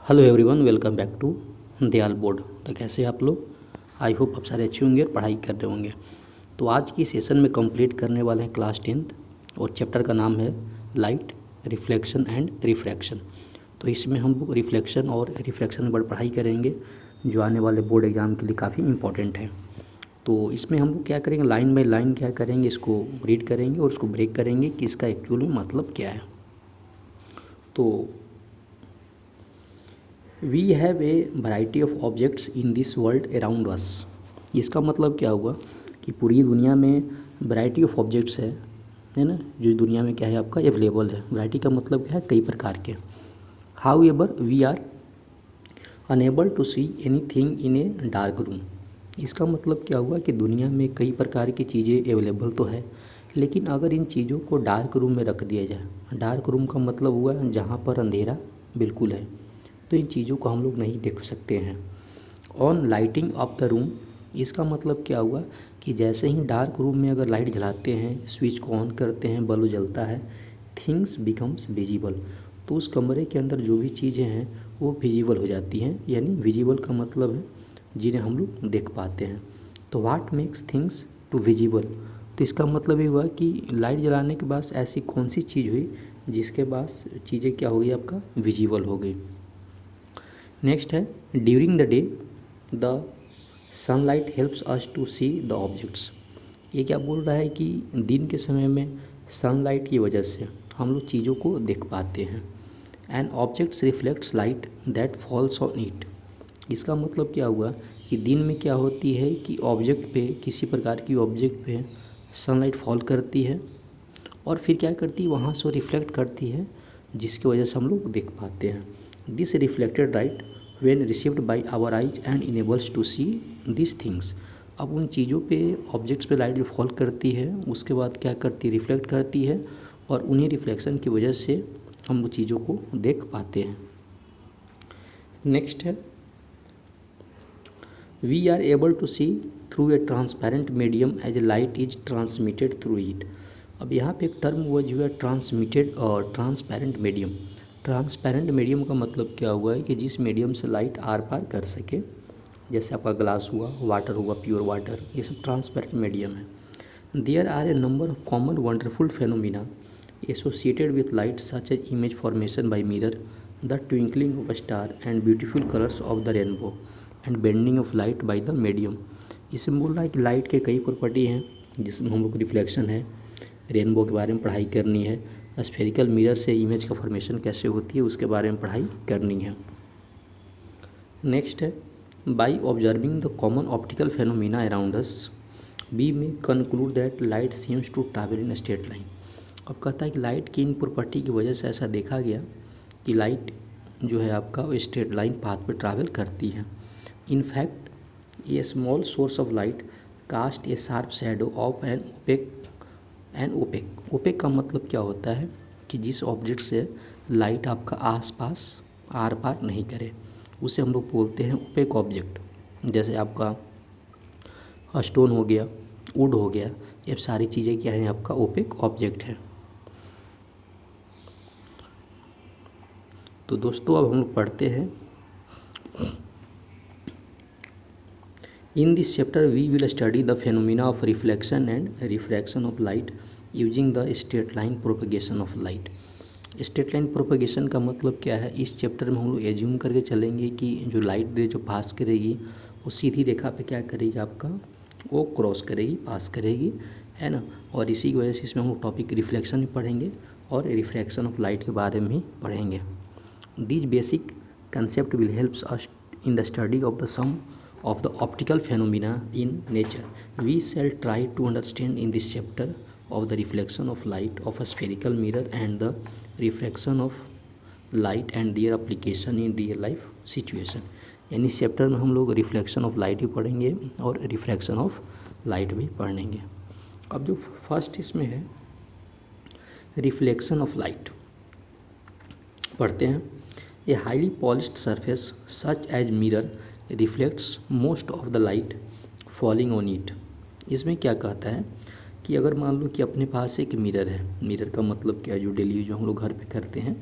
Hello everyone, welcome back to Dayal board. तो कैसे हैं आप लोग? आई होप आप सारे अच्छे होंगे और पढ़ाई कर रहे होंगे। तो आज की सेशन में कंप्लीट करने वाले हैं क्लास 10th और चैप्टर का नाम है लाइट, रिफ्लेक्शन एंड रिफ्रैक्शन। तो इसमें हम लोग रिफ्लेक्शन और रिफ्रैक्शन पर पढ़ाई करेंगे जो आने वाले बोर्ड एग्ज़ाम के लिए काफ़ी इंपॉर्टेंट है। तो इसमें हम लोग क्या करेंगे, लाइन बाय लाइन क्या करेंगे, इसको रीड करेंगे और उसको ब्रेक करेंगे कि इसका एक्चुअली मतलब क्या है। तो we have a variety of objects in this world around us. इसका मतलब क्या हुआ कि पूरी दुनिया में वैरायटी ऑफ ऑब्जेक्ट्स है ना, जो दुनिया में क्या है आपका अवेलेबल है। वैरायटी का मतलब क्या है, कई प्रकार के। However we are unable to see anything in a dark room. इसका मतलब क्या हुआ कि दुनिया में कई प्रकार की चीज़ें अवेलेबल तो है, लेकिन अगर इन चीज़ों को डार्क रूम में रख दिया जाए, डार्क रूम का मतलब हुआ जहाँ पर अंधेरा बिल्कुल है, तो इन चीज़ों को हम लोग नहीं देख सकते हैं। On lighting of the room, इसका मतलब क्या हुआ कि जैसे ही डार्क रूम में अगर लाइट जलाते हैं, स्विच को ऑन करते हैं, बल्ब जलता है, थिंग्स बिकम्स विजिबल। तो उस कमरे के अंदर जो भी चीज़ें हैं वो विजिबल हो जाती हैं। यानी विजिबल का मतलब है जिन्हें हम लोग देख पाते हैं। तो what makes things to visible, तो इसका मतलब ये हुआ कि लाइट जलाने के बाद ऐसी कौन सी चीज़ हुई जिसके बाद चीज़ें क्या हो गई, आपका विजिबल हो गई। नेक्स्ट है during the day the sunlight helps us to see the objects. ये क्या बोल रहा है कि दिन के समय में सनलाइट की वजह से हम लोग चीज़ों को देख पाते हैं। And objects reflects light that falls on it. इसका मतलब क्या हुआ कि दिन में क्या होती है कि ऑब्जेक्ट पे, किसी प्रकार की ऑब्जेक्ट पे सनलाइट फॉल करती है और फिर क्या करती है, वहाँ से रिफ्लेक्ट करती है, जिसकी वजह से हम लोग देख पाते हैं। This reflected light when received by our eyes and enables to see this things. अब उन चीज़ों पे, ऑब्जेक्ट्स पे लाइट जो फॉल करती है उसके बाद क्या करती है, रिफ्लेक्ट करती है और उन्हीं रिफ्लेक्शन की वजह से हम लोग चीज़ों को देख पाते हैं। नेक्स्ट है we are able to see through a transparent medium as a light is transmitted through it. अब यहाँ पे एक टर्म हुआ जो है ट्रांसमिटेड और ट्रांसपेरेंट मीडियम। ट्रांसपेरेंट मीडियम का मतलब क्या हुआ है कि जिस मीडियम से लाइट आर पार कर सके, जैसे आपका ग्लास हुआ, वाटर हुआ, प्योर वाटर, ये सब ट्रांसपेरेंट मीडियम है। There are a number of common wonderful phenomena associated with light such as image formation by mirror, the twinkling of a star and beautiful colours of the rainbow and bending of light by the medium. इसमें बोल रहा है कि light के कई property हैं जिसमें हम लोग रिफ्लेक्शन है, रेनबो के बारे में पढ़ाई करनी है, स्फेरिकल मिरर से इमेज का फॉर्मेशन कैसे होती है उसके बारे में पढ़ाई करनी है। नेक्स्ट है by observing the common optical phenomena around us we may conclude that light seems to travel in straight line. अब कहता है कि लाइट की इन प्रॉपर्टी की वजह से ऐसा देखा गया कि लाइट जो है आपका स्ट्रेट लाइन पाथ पे ट्रैवल करती है। In fact a small source of light cast a sharp shadow of an opaque. Opaque का मतलब क्या होता है कि जिस ऑब्जेक्ट से लाइट आपका आसपास आर पार नहीं करे, उसे हम लोग बोलते हैं ओपेक ऑब्जेक्ट। जैसे आपका स्टोन हो गया, वुड हो गया, ये सारी चीज़ें क्या हैं, आपका ओपेक ऑब्जेक्ट है। तो दोस्तों अब हम लोग पढ़ते हैं। In this chapter we will study the phenomena of reflection and refraction of light using the straight line propagation of light। Straight line propagation का मतलब क्या है, इस चैप्टर में हम लोग एज्यूम करके चलेंगे कि जो लाइट रे जो पास करेगी वो सीधी रेखा पे क्या करेगी, आपका वो क्रॉस करेगी, पास करेगी, है ना। और इसी की वजह से इसमें हम लोग टॉपिक रिफ्लेक्शन भी पढ़ेंगे और रिफ्रैक्शन ऑफ लाइट के बारे में भी पढ़ेंगे। This basic concept will helps us in the study of the some of the optical phenomena in nature. We shall try to understand in this chapter of the reflection of light of a spherical mirror and the refraction of light and their application in real life situation। यानी इस chapter में हम लोग reflection of light भी पढ़ेंगे और refraction of light भी पढ़ेंगे। अब जो फर्स्ट इसमें है रिफ्लेक्शन ऑफ लाइट पढ़ते हैं। A highly polished surface such as mirror reflects most of the light falling on it. इसमें क्या कहता है कि अगर मान लो कि अपने पास एक मिरर है, मिरर का मतलब क्या है, जो डेली जो हम लोग घर पे करते हैं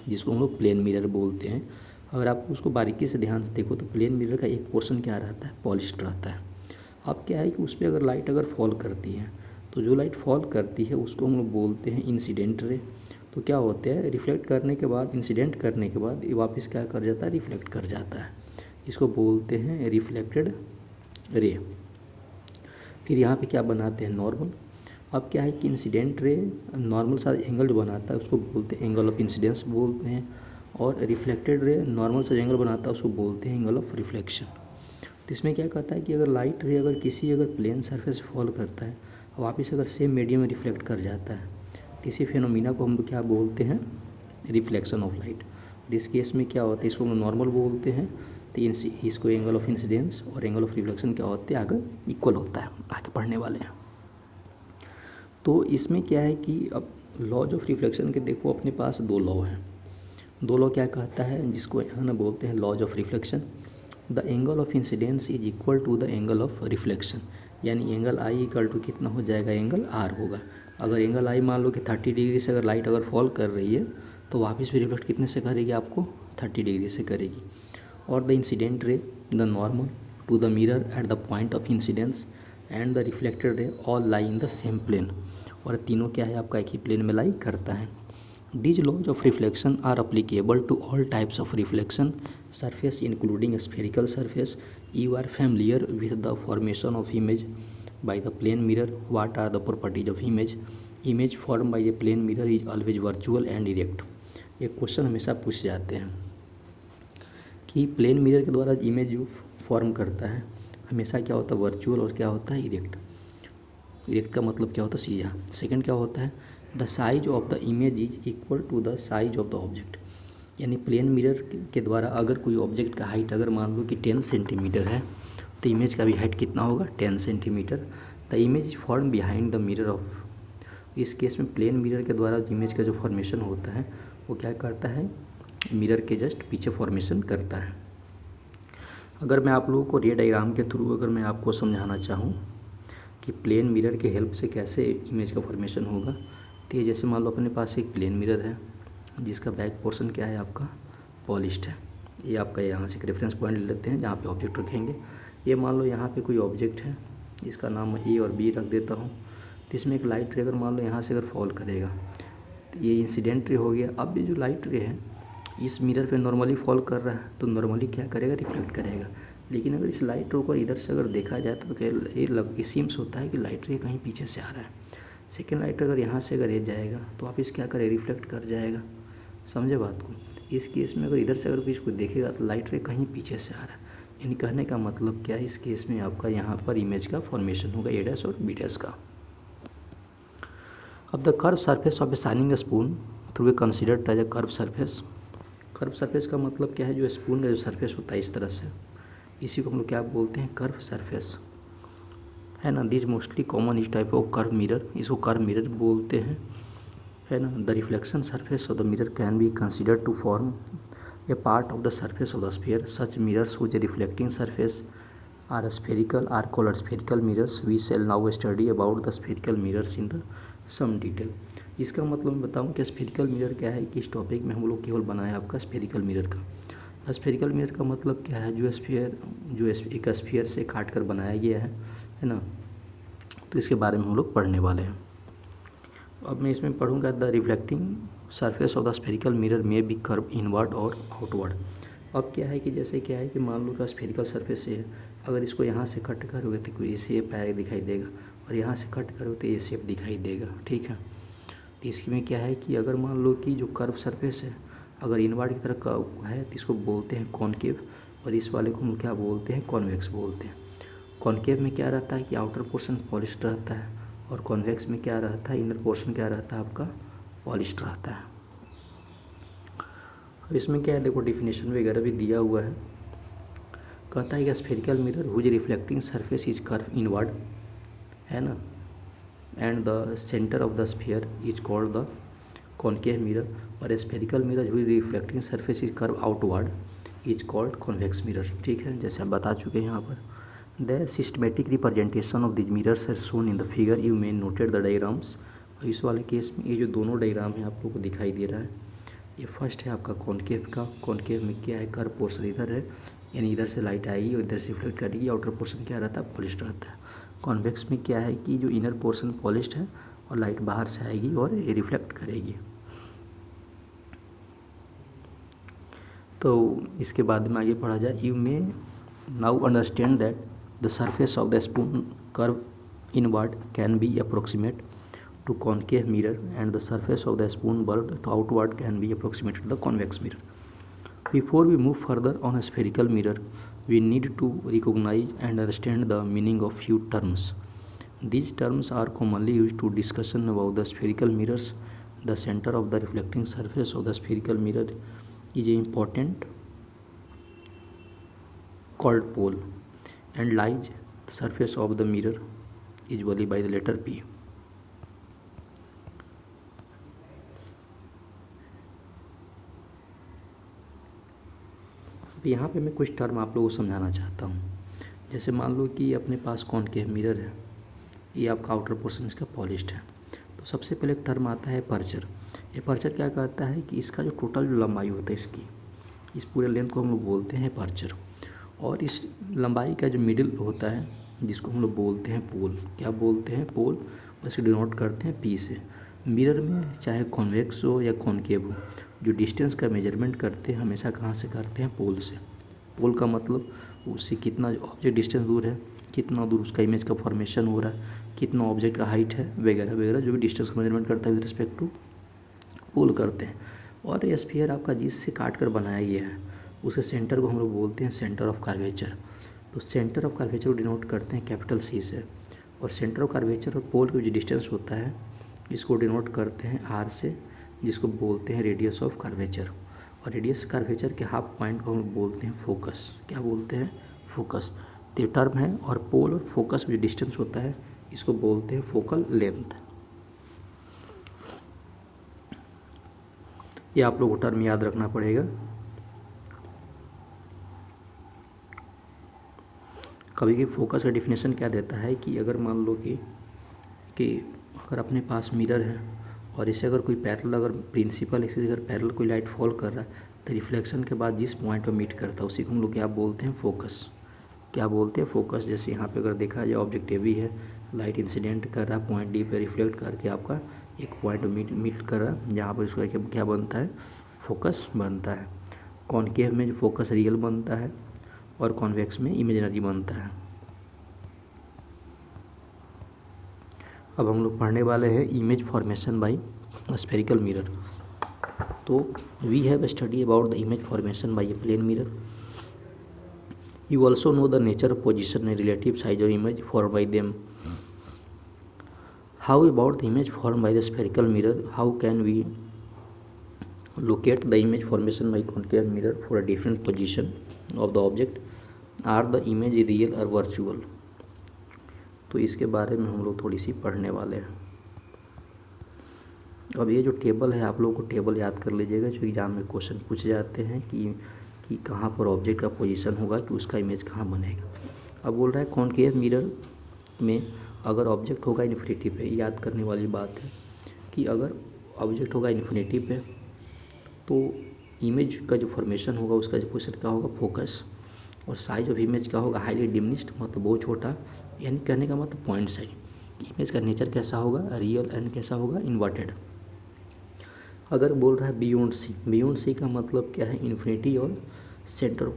जिसको हम लोग प्लेन मिरर बोलते हैं। अगर आप उसको बारीकी से ध्यान से देखो तो प्लेन मिरर का एक पोर्शन क्या रहता है, पॉलिश्ड रहता है। अब क्या है कि उस पर अगर लाइट अगर फॉल करती है तो जो लाइट फॉल करती है उसको हम लोग बोलते हैं इंसिडेंट रे। तो क्या होता है, रिफ्लेक्ट करने के बाद, इंसिडेंट करने के बाद ये वापस क्या कर जाता है, रिफ्लेक्ट कर जाता है। इसको बोलते हैं रिफ्लेक्टेड रे। फिर यहाँ पे क्या बनाते हैं, नॉर्मल। अब क्या है कि इंसिडेंट रे नॉर्मल सा एंगल जो बनाता है उसको बोलते हैं एंगल ऑफ इंसिडेंस बोलते हैं, और रिफ्लेक्टेड रे नॉर्मल सा एंगल बनाता है उसको बोलते हैं एंगल ऑफ रिफ्लेक्शन। तो इसमें क्या कहता है कि अगर लाइट रे अगर किसी अगर प्लेन सरफेस फॉल करता है वापस अगर सेम मीडियम में रिफ्लेक्ट कर जाता है तो इसी फिनोमिना को हम लोग क्या बोलते हैं, रिफ्लेक्शन ऑफ लाइट। और इस केस में क्या होता है, इसको हम नॉर्मल बोलते हैं। तो इसको एंगल ऑफ इंसिडेंस और एंगल ऑफ रिफ्लेक्शन क्या होते हैं, आगे इक्वल होता है, आगे पढ़ने वाले हैं। तो इसमें क्या है कि अब लॉज ऑफ रिफ्लेक्शन के देखो अपने पास दो लॉ हैं। दो लॉ क्या कहता है, जिसको यहाँ ना बोलते हैं laws of reflection. The angle of incidence is equal to the angle of reflection, यानी एंगल आई इक्वल टू कितना हो जाएगा, एंगल आर होगा। अगर एंगल आई मान लो कि 30 डिग्री से अगर लाइट अगर फॉल कर रही है तो वापस भी रिफ्लेक्ट कितने से करेगी, आपको 30 डिग्री से करेगी। और the incident ray the normal to the mirror at the point of incidence and the reflected ray all lie in the same plane. और तीनों क्या है, आपका एक ही प्लेन में लाई करता है। These laws of reflection are applicable to all types of reflection surface including spherical surface. You are familiar with the formation of image by the plane mirror. What are the properties of image? Image formed by a plane mirror is always virtual and erect. ये question हमेशा पूछ जाते हैं कि plane mirror के द्वारा image जो form करता है हमेशा क्या होता है, वर्चुअल, और क्या होता है, इरेक्ट। इरेक्ट का मतलब क्या होता है, सीधा। सेकंड क्या होता है, the size of the image is equal to the size of the object. यानी प्लेन मिरर के द्वारा अगर कोई ऑब्जेक्ट का हाइट अगर मान लो कि 10 सेंटीमीटर है तो इमेज का भी हाइट कितना होगा, 10 centimetre. The image is form behind the mirror of. इस केस में प्लेन मिरर के द्वारा इमेज का जो फॉर्मेशन होता है वो क्या करता है, मिरर के जस्ट पीछे फॉर्मेशन करता है। अगर मैं आप लोगों को रे डायग्राम के थ्रू अगर मैं आपको समझाना चाहूँ कि प्लेन मिरर के हेल्प से कैसे इमेज का फॉर्मेशन होगा, तो ये जैसे मान लो अपने पास एक प्लेन मिरर है जिसका बैक पोर्शन क्या है, आपका पॉलिश्ड है। ये आपका यहाँ से एक रेफरेंस पॉइंट ले लेते हैं जहाँ पे ऑब्जेक्ट रखेंगे। ये मान लो यहाँ पे कोई ऑब्जेक्ट है जिसका नाम ए और बी रख देता हूँ। तो इसमें एक लाइट रे अगर मान लो यहाँ से अगर फॉल करेगा तो ये इंसिडेंट रे हो गया। अब ये जो लाइट रे है इस मिरर पे नॉर्मली फॉल कर रहा है तो नॉर्मली क्या करेगा, रिफ्लेक्ट करेगा। लेकिन अगर इस लाइट रे को इधर से अगर देखा जाए तो ये सीम्स होता है कि लाइट रे कहीं पीछे से आ रहा है। सेकेंड लाइट अगर यहाँ से अगर ये जाएगा तो आप इस क्या करे, रिफ्लेक्ट कर जाएगा। समझे बात को। इस केस में अगर इधर से अगर कोई इसको देखेगा तो लाइट रे कहीं पीछे से आ रहा है। यानी कहने का मतलब क्या है, इस केस में आपका यहाँ पर इमेज का फॉर्मेशन होगा ए डैश और बी डैश का। अब the curve surface of a shining spoon through a considered as a curve surface. Curve surface का मतलब क्या है, जो स्पून का जो सरफेस होता है इस तरह से, इसी को हम लोग क्या बोलते हैं, कर्व सरफेस, है ना। This mostly common is type of curve mirror, इसको कर्व मिरर बोलते हैं, है ना। The reflection surface of the mirror can be considered to form a part of the surface of the sphere. Such mirrors whose a reflecting surface are spherical are called spherical mirrors. We shall now study about the spherical mirrors in the some detail. इसका मतलब मैं बताऊँ कि spherical mirror क्या है, कि इस topic में हम लोग केवल बनाया आपका स्फेरिकल मिरर का। स्फेरिकल मिरर का मतलब क्या है, जो एक स्फीयर से काट कर बनाया गया है ना। तो इसके बारे में हम लोग पढ़ने वाले हैं। अब मैं इसमें पढ़ूंगा the reflecting surface of the spherical mirror में बी कर्व इनवर्ड और आउटवर्ड। अब क्या है कि जैसे क्या है कि मान लो का स्फेरिकल सरफेस है, अगर इसको यहाँ से कट करोगे तो कोई शेप आएगा दिखाई देगा, और यहाँ से कट करोगे तो ये शेप दिखाई देगा, ठीक है। तो इसमें क्या है कि अगर मान लो कि जो कर्व सरफेस है अगर इनवर्ड की तरफ का है तो इसको बोलते हैं कॉनकेव, और इस वाले को हम क्या बोलते हैं, कॉन्वेक्स बोलते हैं। कॉनकेव में क्या रहता है कि आउटर पोर्शन पॉलिश्ड रहता है, और कॉन्वेक्स में क्या रहता है, इनर पोर्शन क्या रहता है, आपका पॉलिश्ड रहता है। अब इसमें क्या है, देखो डिफिनेशन वगैरह भी दिया हुआ है। कहता है कि spherical mirror whose reflecting surface is curve inward, है ना, and the centre of the sphere is called the concave mirror, और spherical mirror whose reflecting surface is curve outward is called convex mirror, ठीक है, जैसे आप बता चुके हैं यहाँ पर। The systematic representation of these mirrors are shown in the figure. You may noted the diagrams। और इस वाले केस में ये जो दोनों डायग्राम है आप लोगों को दिखाई दे रहा है, ये फर्स्ट है आपका कॉनकेव का। कॉनकेव में क्या है, कर्व पोर्शन इधर है, यानी इधर से लाइट आएगी और इधर से रिफ्लेक्ट करेगी। आउटर पोर्शन क्या रहता है, पॉलिश्ड रहता है। कॉन्वेक्स में क्या है कि जो इनर पोर्शन पॉलिश्ड है और लाइट बाहर से आएगी और ये रिफ्लेक्ट करेगी। तो इसके बाद में आगे पढ़ा जाए। You may now understand that the surface of the spoon curve inward can be approximate to concave mirror and the surface of the spoon bulb to outward can be approximated to the convex mirror. Before we move further on a spherical mirror, we need to recognize and understand the meaning of few terms. These terms are commonly used to discussion about the spherical mirrors. The center of the reflecting surface of the spherical mirror is important called pole and lies the surface of the mirror usually by the letter P. तो यहाँ पे मैं कुछ term आप लोगों को समझाना चाहता हूँ। जैसे मान लो कि अपने पास कॉनकेव मिरर है, ये आपका आउटर पोर्शन इसका पॉलिश्ड है। तो सबसे पहले एक टर्म आता है एपर्चर। एपर्चर क्या कहता है कि इसका जो टोटल जो लंबाई होता है इसकी, इस पूरे लेंथ को हम लोग बोलते हैं एपर्चर। और इस लंबाई का जो मिडिल होता है जिसको हम लोग बोलते हैं पोल, क्या बोलते हैं, पोल। और इसे डिनोट करते हैं पी से। मिरर में चाहे कॉन्वेक्स हो या कॉनकेव हो, जो डिस्टेंस का मेजरमेंट करते हैं हमेशा कहाँ से करते हैं, पोल से। पोल का मतलब उससे कितना ऑब्जेक्ट डिस्टेंस दूर है, कितना दूर उसका इमेज का फॉर्मेशन हो रहा है, कितना ऑब्जेक्ट का हाइट है वगैरह वगैरह, जो भी डिस्टेंस का मेजरमेंट करता है विद रिस्पेक्ट टू पोल करते हैं। और ये स्फीयर आपका जिससे काट कर बनाया गया है उसके सेंटर को हम लोग बोलते हैं सेंटर ऑफ कर्वेचर। तो सेंटर ऑफ कर्वेचर को डिनोट करते हैं कैपिटल सी से। और सेंटर ऑफ कर्वेचर और पोल का जो डिस्टेंस होता है इसको डिनोट करते हैं आर से, जिसको बोलते हैं रेडियस ऑफ कर्वेचर। और रेडियस कर्वेचर के हाफ पॉइंट को हम लोग बोलते हैं फोकस। क्या बोलते हैं, फोकस। तो टर्म है। और पोल और फोकस में जो डिस्टेंस होता है इसको बोलते हैं फोकल लेंथ। ये आप लोगों को टर्म याद रखना पड़ेगा। कभी भी फोकस का डिफिनेशन क्या देता है कि अगर मान लो कि अगर अपने पास मिरर है और इसे अगर कोई पैरेलल, अगर प्रिंसिपल एक्सिस अगर पैरेलल कोई लाइट फॉल कर रहा है तो रिफ्लेक्शन के बाद जिस पॉइंट पर मीट करता है उसी को हम लोग क्या बोलते हैं, फोकस। क्या बोलते हैं, फोकस। जैसे यहाँ पे अगर देखा जाए ऑब्जेक्ट ए भी है, लाइट इंसिडेंट कर रहा है पॉइंट डी पे, रिफ्लेक्ट करके आपका एक पॉइंट मीट कर रहा है, जहाँ पर उसका क्या बनता है, फोकस बनता है। कॉनकेव में जो फोकस रियल बनता है और कॉन्वेक्स में इमेजिनरी बनता है। अब हम लोग पढ़ने वाले हैं image formation by spherical mirror. तो we have study about the image formation by a plane mirror. You also know the nature of position and relative size of image formed by them. How about the image formed by the spherical mirror? How can we locate the image formation by concave mirror for a different position of the object? Are the image real or virtual? तो इसके बारे में हम लोग थोड़ी सी पढ़ने वाले हैं। अब ये जो टेबल है आप लोगों को टेबल याद कर लीजिएगा, जो एग्जाम में क्वेश्चन पूछे जाते हैं कि कहाँ पर ऑब्जेक्ट का पोजीशन होगा, कि उसका इमेज कहाँ बनेगा। अब बोल रहा है कॉनकेव मिरर में अगर ऑब्जेक्ट होगा इन्फिनिटी पे, याद करने वाली बात है कि अगर ऑब्जेक्ट होगा इन्फिनिटी पे तो इमेज का जो फॉर्मेशन होगा उसका जो पोजीशन क्या होगा, फोकस। और साइज ऑफ इमेज क्या होगा, हाईली डिमिनिश्ड, मतलब बहुत छोटा। यानी कहने का मतलब पॉइंट साइज। इमेज का नेचर कैसा होगा, रियल, एंड कैसा होगा, इन्वर्टेड। अगर बोल रहा है बियॉन्ड सी, बियॉन्ड सी का मतलब क्या है, इन्फिनिटी और सेंटर ऑफ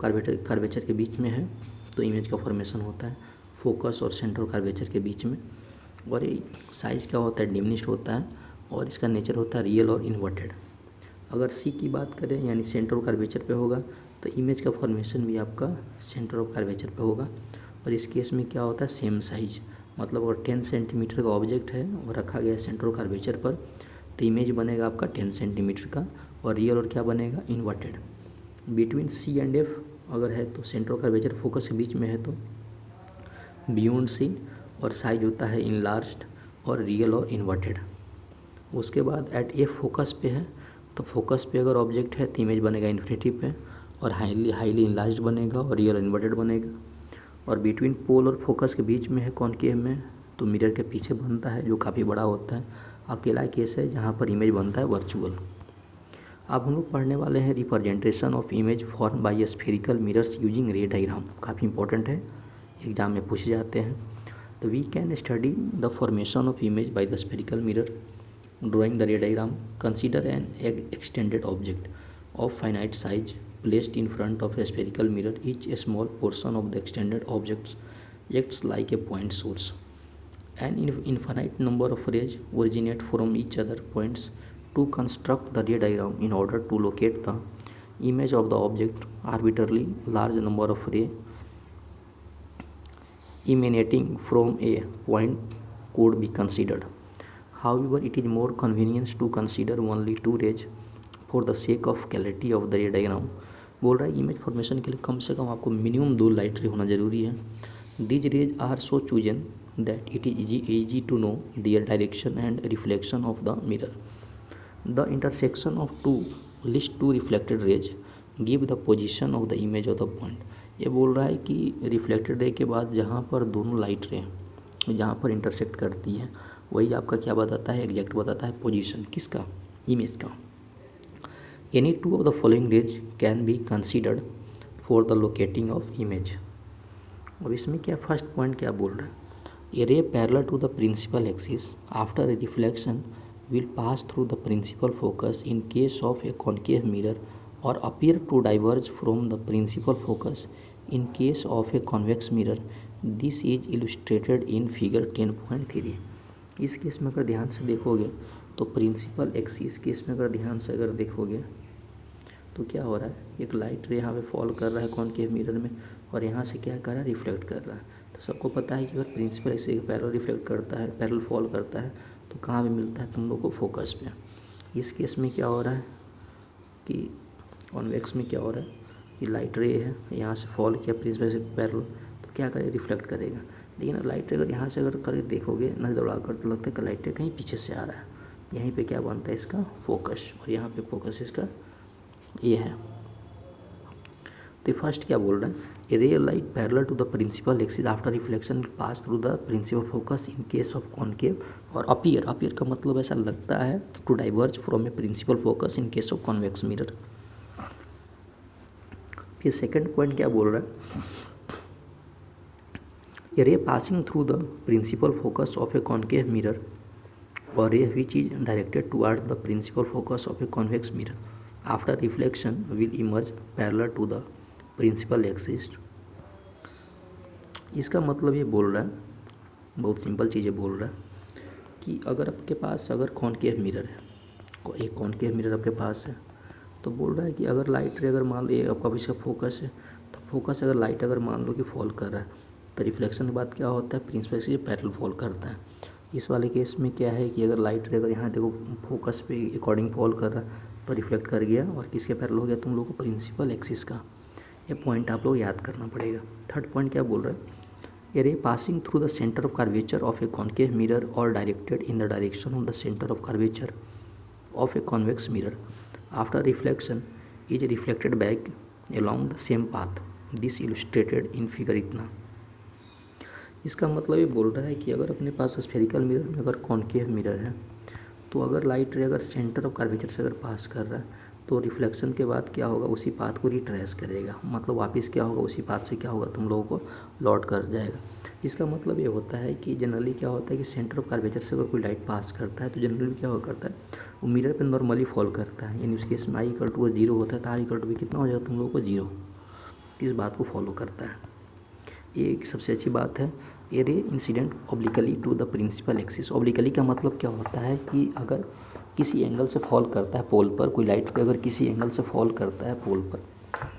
कर्वेचर के बीच में है तो इमेज का फॉर्मेशन होता है, फोकस और सेंटर ऑफ कर्वेचर के बीच में। और ये साइज़ क्या होता है, डिमिनिश्ड होता है, और इसका नेचर होता है रियल और इन्वर्टेड। अगर सी की बात करें यानी सेंटर ऑफ कर्वेचर पे होगा तो इमेज का फॉर्मेशन भी आपका सेंटर ऑफ कर्वेचर पे होगा। और इस केस में क्या होता है, सेम साइज, मतलब अगर 10 सेंटीमीटर का ऑब्जेक्ट है और रखा गया सेंटर ऑफ कर्वेचर पर तो इमेज बनेगा आपका 10 सेंटीमीटर का, और रियल और क्या बनेगा, inverted. Between C and F अगर है तो सेंटर ऑफ कर्वेचर फोकस के बीच में है तो बियॉन्ड सी, और साइज होता है इनलार्ज्ड और रियल और इन्वर्टेड। उसके बाद एट एफ फोकस पे है तो फोकस पे अगर ऑब्जेक्ट है तो इमेज बनेगा इन्फिनिटी पे और हाईली इनलार्ज्ड बनेगा और रियल इन्वर्टेड बनेगा। और बिटवीन पोल और फोकस के बीच में है कॉनकेव में तो मिरर के पीछे बनता है जो काफ़ी बड़ा होता है। अकेला केस है जहाँ पर इमेज बनता है वर्चुअल। अब हम लोग पढ़ने वाले हैं representation of image form by spherical mirrors using ray diagram. काफ़ी इंपॉर्टेंट है, एग्जाम में पूछे जाते हैं। तो we can study the formation of image by the spherical mirror drawing the ray diagram. Consider an extended object of finite size placed in front of a spherical mirror. Each small portion of the extended objects acts like a point source. An infinite number of rays originate from each other points. To construct the ray diagram in order to locate the image of the object, arbitrarily large number of rays emanating from a point could be considered. However, it is more convenient to consider only two rays for the sake of clarity of the ray diagram. बोल रहा है image formation के लिए कम से कम आपको minimum 2 light रे होना ज़रूरी है। These rays are so chosen that it is easy to know their direction and reflection of the mirror. The intersection of least two reflected rays give the position of the image of the point. ये बोल रहा है कि reflected ray के बाद जहाँ पर दोनों लाइट रे जहाँ पर इंटरसेक्ट करती है वही आपका क्या बताता है, एग्जैक्ट बताता है पोजीशन किसका, इमेज का। Any two of the following rays can be considered for the locating of image। अब इसमें क्या फर्स्ट पॉइंट क्या बोल रहा है, a ray parallel to the principal axis after a reflection will pass through the principal focus in case of a concave mirror or appear to diverge from the principal focus in case of a convex mirror। This is illustrated in figure 10.3। इस case में अगर ध्यान से देखोगे तो principal axis case में अगर ध्यान से अगर देखोगे तो क्या हो रहा है, एक लाइट रे यहाँ पे फॉल कर रहा है कॉनकेव मिरर में और यहाँ से क्या कर रहा है, रिफ्लेक्ट कर रहा है। तो सबको पता है कि अगर प्रिंसिपल एक्सिस पैरेलल रिफ्लेक्ट करता है, पैरेलल फॉल करता है तो कहाँ पे मिलता है तुम लोग को, फोकस पे। इस केस में क्या हो रहा है कि कॉन्वेक्स में क्या हो रहा है कि लाइट रे है यहाँ से फॉल किया प्रिंसिपल से पैरेलल तो क्या करेगा, रिफ्लेक्ट करेगा। लेकिन लाइट रे अगर यहाँ से अगर करके देखोगे नजर दौड़ा कर तो लगता है कि लाइट रे कहीं पीछे से आ रहा है। यहीं पे क्या बनता है इसका फोकस, और यहाँ पे फोकस इसका ये है। तो फर्स्ट क्या बोल रहा है, a ray light parallel to the principal axis after reflection pass through the principal focus in case of concave और अपीयर का मतलब ऐसा लगता है to diverge from a principal focus in case of convex mirror. फिर second point क्या बोल रहा है, a ray passing through the principal focus of a concave mirror or ray which is directed towards the principal focus of a convex mirror after reflection will emerge parallel to the principal axis। इसका मतलब ये बोल रहा है, बहुत simple चीज़ें बोल रहा है कि अगर आपके पास अगर कॉनकेव मिरर है, एक कॉनकेव मिरर आपके पास है तो बोल रहा है कि अगर लाइट रे अगर मान लो ये आपका इसका फोकस है तो फोकस अगर लाइट अगर मान लो कि फॉल कर रहा है तो रिफ्लेक्शन के बाद क्या होता है, प्रिंसिपल एक्सिस पैरेलल फॉल करता है। इस वाले केस में क्या है कि अगर लाइट रे अगर यहाँ देखो फोकस पे अकॉर्डिंग फॉल कर रहा है तो रिफ्लेक्ट कर गया और किसके पैरेलल हो गया, तुम लोग को प्रिंसिपल एक्सिस का। ये पॉइंट आप लोग याद करना पड़ेगा। थर्ड पॉइंट क्या बोल रहा है, a ray passing through the centre of curvature of a concave mirror और directed in the direction of the centre of curvature of a convex mirror after reflection is reflected back along the same path. This illustrated in figure इतना। इसका मतलब ये बोल रहा है कि अगर अपने पास स्फेरिकल मिरर में अगर कॉनकेव मिरर है तो अगर लाइट रे अगर सेंटर ऑफ कर्वेचर से अगर पास कर रहा है तो रिफ्लेक्शन के बाद क्या होगा, उसी पाथ को रिट्रेस करेगा, मतलब वापस क्या होगा, उसी पाथ से क्या होगा, तुम लोगों को लौट कर जाएगा। इसका मतलब ये होता है कि जनरली क्या होता है कि सेंटर ऑफ कर्वेचर से अगर कोई लाइट पास करता है तो जनरली क्या हुआ करता है, वो मिरर पे नॉर्मली फॉल करता है, यानी उसके इसमें आई इक्वल टू जीरो होता है तो आई इक्वल टू भी कितना हो जाएगा तुम लोगों को, जीरो। इस बात को फॉलो करता है। ये एक सबसे अच्छी बात है। A ray incident obliquely to the principal axis. Obliquely का मतलब क्या होता है कि अगर किसी एंगल से फॉल करता है पोल पर, कोई लाइट पे अगर किसी एंगल से फॉल करता है पोल पर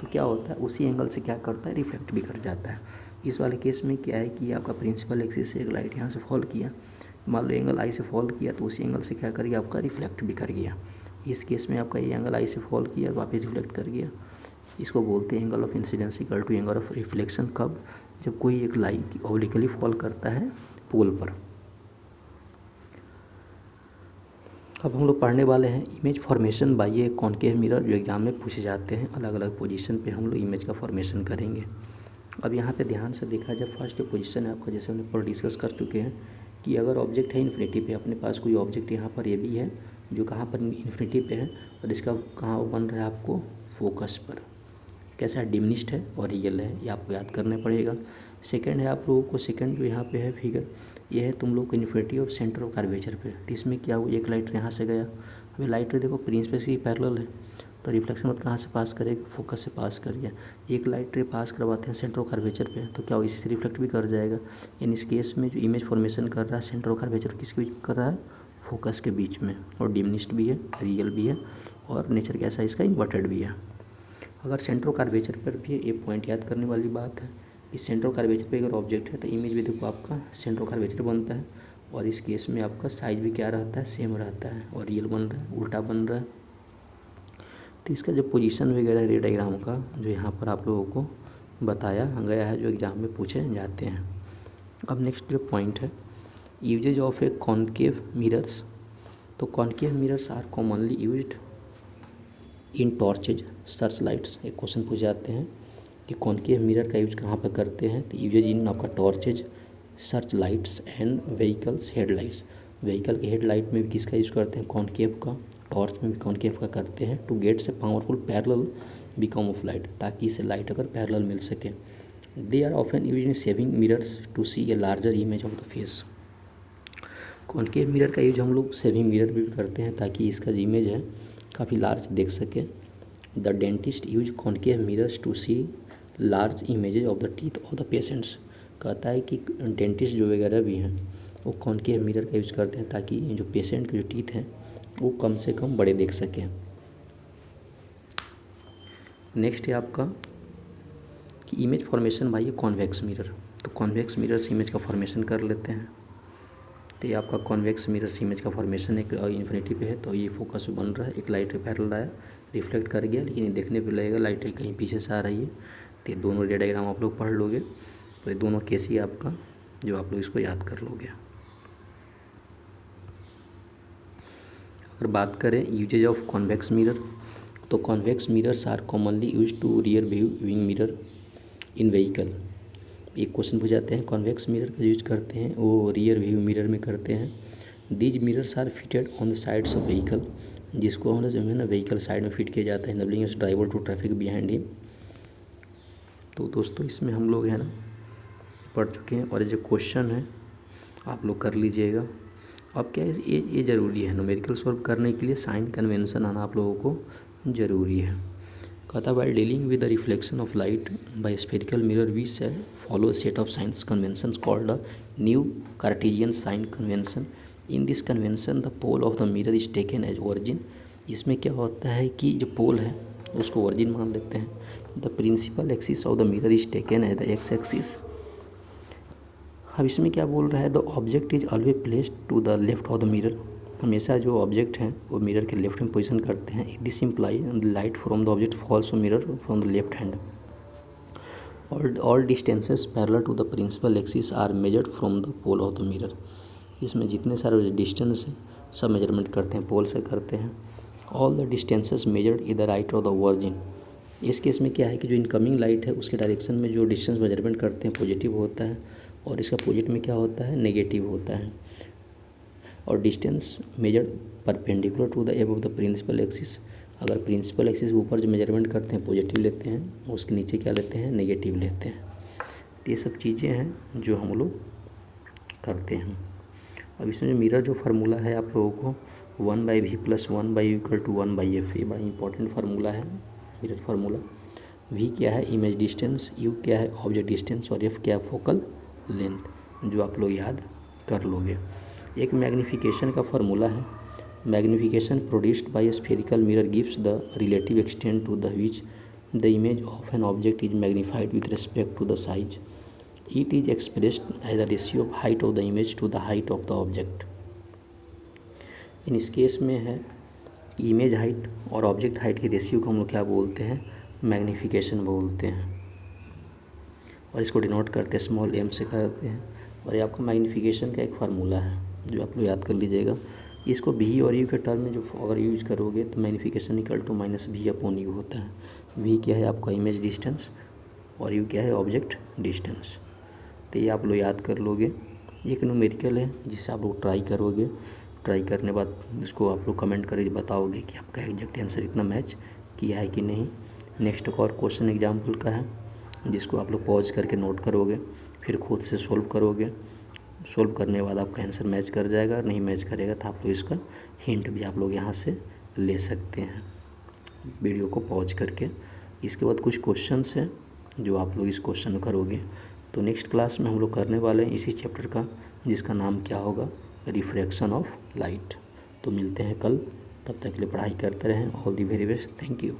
तो क्या होता है, उसी एंगल से क्या करता है, रिफ्लेक्ट भी कर जाता है। इस वाले केस में क्या है कि आपका प्रिंसिपल एक्सिस से एक लाइट यहाँ से फॉल किया, मान लो एंगल आई से फॉल किया तो उसी एंगल से क्या कर गया, आपका रिफ्लेक्ट भी कर गया। इस केस में आपका ये एंगल आई से फॉल किया वापस रिफ्लेक्ट कर गया। इसको बोलते हैं angle of incidence equal to angle of reflection. कब, जब कोई एक लाइट ऑब्लिकली फॉल करता है पोल पर। अब हम लोग पढ़ने वाले हैं image formation by A concave mirror, जो एग्जाम में पूछे जाते हैं। अलग अलग पोजीशन पे हम लोग इमेज का फॉर्मेशन करेंगे। अब यहाँ पे ध्यान से देखा जाए, फर्स्ट पोजीशन है आपका, जैसे हमने पर डिस्कस कर चुके हैं कि अगर ऑब्जेक्ट है इन्फिनिटी पे, अपने पास कोई ऑब्जेक्ट यहाँ पर ये भी है जो कहाँ पर इन्फिनिटी पे है, और इसका कहाँ बन रहा है आपको फोकस पर। कैसा है, डिमिनिश्ड है और रियल है, ये आपको याद करना पड़ेगा। सेकंड है आप लोगों को, सेकंड जो यहाँ पे है फिगर, ये है तुम लोग को infinity of centre of curvature पे। तो इसमें क्या हुआ, एक लाइट यहाँ से गया, अभी लाइट देखो प्रिंसिपल की पैरेलल है, तो रिफ्लेक्शन मत कहाँ से पास करेगा, फोकस से पास कर गया। एक लाइट रे पास करवाते हैं सेंटर ऑफ कर्वेचर पे, तो क्या हो, इसी से रिफ्लेक्ट भी कर जाएगा। इन इस केस में जो इमेज फॉर्मेशन कर रहा है सेंटर ऑफ कर्वेचर किसके बीच कर रहा है, फोकस के बीच में, और डिमिनिश्ड भी है, रियल भी है, और नेचर कैसा है इसका, इन्वर्टेड भी है। अगर सेंटर ऑफ कर्वेचर पर भी एक पॉइंट याद करने वाली बात है कि सेंटर ऑफ कर्वेचर पे अगर ऑब्जेक्ट है तो इमेज भी देखो आपका सेंटर ऑफ कर्वेचर बनता है, और इस केस में आपका साइज भी क्या रहता है, सेम रहता है, और रियल बन रहा है, उल्टा बन रहा है। तो इसका जो पोजीशन वगैरह रे डायग्राम का जो यहाँ पर आप लोगों को बताया गया है, जो एग्जाम में पूछे जाते हैं। अब नेक्स्ट जो पॉइंट है, uses of a concave mirrors. तो concave mirrors are commonly used in torches, search lights. एक क्वेश्चन पूछ जाते हैं कि कॉनकेव मिरर का यूज कहाँ पर करते हैं, तो यूजेज इन आपका torches, search lights and vehicles headlights. Vehicle के हेडलाइट में भी किसका यूज़ करते हैं, कॉनकेव का, टॉर्च में भी कॉनकेव का करते हैं, टू गेट से powerful parallel become of light, ताकि इसे लाइट अगर पैरेलल मिल सके। They are often used in shaving mirrors to see a larger image of the face. Concave mirror का यूज हम लोग सेविंग मिरर भी करते हैं, ताकि इसका जो इमेज है काफ़ी लार्ज देख सके। The dentist use concave mirrors to see large images of the teeth of the patients. कहता है कि डेंटिस्ट जो वगैरह भी हैं वो कॉनकेव मिरर का यूज करते हैं, ताकि जो पेशेंट के जो टीथ हैं वो कम से कम बड़े देख सकें। नेक्स्ट है आपका कि इमेज फॉर्मेशन भाई कॉन्वेक्स मिरर। तो कॉन्वेक्स मिरर से इमेज का फॉर्मेशन कर लेते हैं। तो ये आपका कॉन्वेक्स मिरर से इमेज का फॉर्मेशन एक इन्फिनिटी पे है, तो ये फोकस बन रहा है, एक लाइट पे पैरेलल आया, रिफ्लेक्ट कर गया, लेकिन ये देखने पे लगेगा लाइट कहीं पीछे से आ रही है। तो ये दोनों रे डायग्राम आप लोग पढ़ लोगे, तो ये दोनों केस ही आपका जो आप लोग इसको याद कर लोगे। अगर बात करें यूजेज ऑफ कॉन्वेक्स मिरर, तो convex mirrors are commonly use to rear viewing mirror in vehicle. एक क्वेश्चन पूछ जाते हैं, कॉन्वेक्स मिरर का यूज करते हैं वो रियर व्यू मिरर में करते हैं। These mirrors are fitted on the sides of vehicle, जिसको हम जो है ना व्हीकल साइड में फिट किया जाता है, enabling driver to traffic behind him. तो दोस्तों इसमें हम लोग है ना पढ़ चुके हैं, और ये जो क्वेश्चन है आप लोग कर लीजिएगा। अब क्या है, ये ज़रूरी है, न्यूमेरिकल सॉल्व करने के लिए साइन कन्वेंशन आना आप लोगों को ज़रूरी है। कहता है, while dealing with the reflection of light by a spherical mirror we shall follow a set of signs conventions called a new Cartesian sign convention. In this convention the pole of the mirror is taken as origin. इसमें क्या होता है कि जो पोल है उसको origin मान लेते हैं। The principal axis of the mirror is taken as the x axis. अब इसमें क्या बोल रहा है, the object is always placed to the left of the mirror. हमेशा जो ऑब्जेक्ट हैं वो मिरर के लेफ्ट में पोजीशन करते हैं। This imply light from the object falls on mirror from the left hand. All distances parallel to the principal axis are measured from the pole of the mirror. इसमें जितने सारे distance हैं सब measurement करते हैं, पोल से करते हैं। All the distances measured in the right of the virgin. इस केस में क्या है कि जो इनकमिंग लाइट है उसके डायरेक्शन में जो डिस्टेंस मेजरमेंट करते हैं पॉजिटिव होता है, और इसका अपोजिट में क्या होता है, नेगेटिव होता है। और distance measured perpendicular to the above the principal axis. अगर प्रिंसिपल एक्सिस ऊपर जो मेजरमेंट करते हैं पॉजिटिव लेते हैं, उसके नीचे क्या लेते हैं, नेगेटिव लेते हैं। तो ये सब चीज़ें हैं जो हम लोग करते हैं। अब इसमें जो मिरर जो फार्मूला है आप लोगों को 1/v + 1/u = 1/f, ये बड़ा इंपॉर्टेंट फार्मूला है मिरर फार्मूला। v क्या है, इमेज डिस्टेंस, u क्या है, ऑब्जेक्ट डिस्टेंस, और f क्या है, फोकल लेंथ, जो आप लोग याद कर लोगे। एक मैग्नीफिकेशन का फार्मूला है, magnification produced by spherical mirror gives the relative extent to the which the image of an object is magnified with respect to the size. It is expressed as the ratio of height of the image to the height of the object. In इस case में है image height और object height के ratio को हम लोग क्या बोलते हैं, मैग्नीफिकेशन बोलते हैं, और इसको डिनोट करते हैं स्मॉल m से करते हैं। और ये आपका मैग्नीफिकेशन का एक फार्मूला है जो आप लोग याद कर लीजिएगा। इसको v और u के टर्म में जो अगर यूज करोगे तो मैग्नीफिकेशन -v/u होता है। v क्या है आपका इमेज डिस्टेंस, और u क्या है ऑब्जेक्ट डिस्टेंस। तो ये आप लोग याद कर लोगे। एक न्यूमेरिकल है जिसे आप लोग ट्राई करोगे, ट्राई करने बाद इसको आप लोग कमेंट करके बताओगे कि आपका एग्जैक्ट आंसर इतना मैच किया है कि नहीं। नेक्स्ट एक और क्वेश्चन एग्जाम्पल का है, जिसको आप लोग पॉज करके नोट करोगे, फिर खुद से सोल्व करोगे। सोल्व करने के बाद आपका आंसर मैच कर जाएगा, नहीं मैच करेगा तो आप लोग इसका हिंट भी आप लोग यहाँ से ले सकते हैं वीडियो को पॉज करके। इसके बाद कुछ क्वेश्चंस हैं जो आप लोग इस क्वेश्चन करोगे। तो नेक्स्ट क्लास में हम लोग करने वाले हैं इसी चैप्टर का, जिसका नाम क्या होगा, रिफ्रैक्शन ऑफ लाइट। तो मिलते हैं कल, तब तक के लिए पढ़ाई करते रहें। All the very best, thank you.